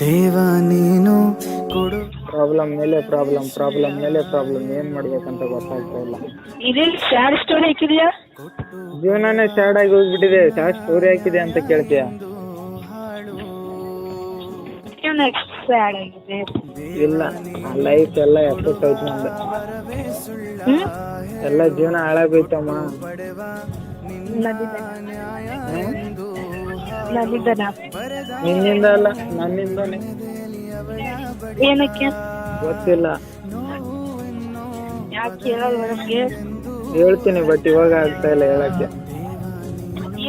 ದೇವ ನೀನು ಕೊಡು. ಪ್ರಾಬ್ಲಮ್ ಮೇಲೆ ಪ್ರಾಬ್ಲಮ್ ಏನ್ ಮಾಡ್ಬೇಕಂತ ಗೊತ್ತಾಗ್ತಾ ಇಲ್ಲ. ಇದೇನು ಸ್ಯಾಡ್ ಸ್ಟೋರಿ ಹಾಕಿದ್ಯಾ? ಜೀವನನೇ ಸ್ಯಾಡ್ ಆಗಿ ಹೋಗ್ಬಿಟ್ಟಿದೆ. ಸ್ಯಾಡ್ ಸ್ಟೋರಿ ಹಾಕಿದೆ ಅಂತ ಕೇಳ್ತೀಯ? ಸ್ಯಾಡ್ ಆಗಿದೆ. ಇಲ್ಲ, ಲೈಫ್ ಎಲ್ಲ ಎಫೆಕ್ಟ್ ಆಯ್ತು ನಂದು. ಎಲ್ಲ ಜೀವನ ಹಾಳಾಗೋಯ್ತಮ್ಮ. ನಿನ್ನಿಂದ ಅಲ್ಲ, ನನ್ನಿಂದಾನೆ. ಏನಕ್ಕೆ? ಗೊತ್ತಿಲ್ಲ, ಯಾಕೆ ಹೇಳಲ್ವ ನಮ್ಗೆ? ಹೇಳ್ತೀನಿ, ಬಟ್ ಇವಾಗ ಆಗ್ತಾ ಇಲ್ಲ ಹೇಳಕ್ಕೆ.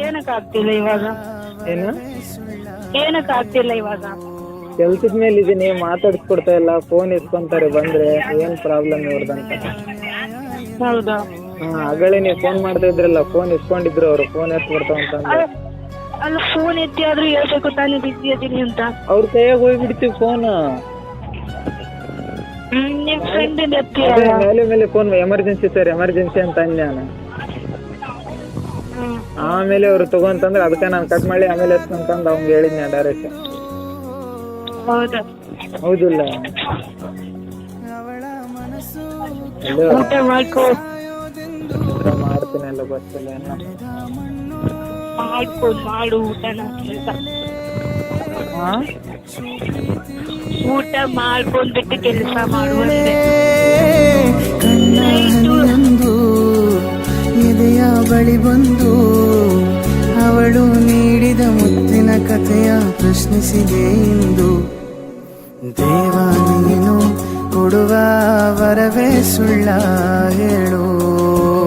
ಏನಕ್ಕೆ ಆಗ್ತಿಲ್ಲ ಇವಾಗ? ಏನು ಏನಕ್ಕೆ ಆಗ್ತಿಲ್ಲ ಇವಾಗ? ಕೆಲ್ಸದ ಮೇಲೆ ಇದೀನಿ, ಮಾತಾಡ್ಸ್ಕೊಡ್ತಾ ಇಲ್ಲ. ಫೋನ್ ಇಸ್ಕೊಂತಾರೆ ಬಂದ್ರೆ. ಏನ್ ಪ್ರಾಬ್ಲಮ್ ಇವ್ರದಂತ. ಹೌದಾ? ಆಗಲೇ ನೀವು ಫೋನ್ ಮಾಡ್ತಾ ಇದ್ರಲ್ಲ, ಫೋನ್ ಇಸ್ಕೊಂಡಿದ್ರು ಅವ್ರು. ಫೋನ್ ಎತ್ಕೊಡ್ತಾವ ಅಂತ ಅಲ್ಲ, ಫೋನ್ ಎತ್ತಿ ಆದ್ರೂ ಹೇಳ್ಬೇಕು ತಾನೇ ಬಿಸಿ ಇದೀನಿ ಅಂತ. ಅವ್ರ ಕೈಯಾಗ ಹೋಗ್ಬಿಡ್ತೀವಿ ಫೋನ್. ನಿಮ್ ಫ್ರೆಂಡ್ ಎತ್ತಿ ಮೇಲೆ ಫೋನ್ ಎಮರ್ಜೆನ್ಸಿ ಸರ್, ಎಮರ್ಜೆನ್ಸಿ ಅಂತ ಅಂದೆ ನಾನು. ಆಮೇಲೆ ಅವ್ರು ತಗೊಂತಂದ್ರೆ ಅದಕ್ಕೆ ನಾನು ಕಟ್ ಮಾಡಿ ಆಮೇಲೆ ಎತ್ಕೊಂತಂದು ಅವ್ನಿಗೆ ಹೇಳಿದ್ನ ಡೈರೆಕ್ಟ್. ಹೌದಾ? ಹೌದಿಲ್ಲ? ಊಟ ಮಾಡ್ಕೋ. ಮಾಡ್ತೀನಿ, ಎಲ್ಲ ಗೊತ್ತಿಲ್ಲ. ಮಾಡು ಊಟನ. ಊಟ ಮಾಡ್ಕೊಂಡ್ಬಿಟ್ಟು ಕೆಲಸ ಮಾಡುವಂತೆ. ಕಣ್ಣು ಎದೆಯ ಬಳಿ ಬಂದು ಅವಳು ನೀಡಿದ ಮುತ್ತಿನ ಕಥೆಯ ಪ್ರಶ್ನಿಸಿದೆ ಇಂದು. ದೇವ ನೀನು ಕೊಡುವ ವರವೇ ಸುಳ್ಳ ಹೇಳು.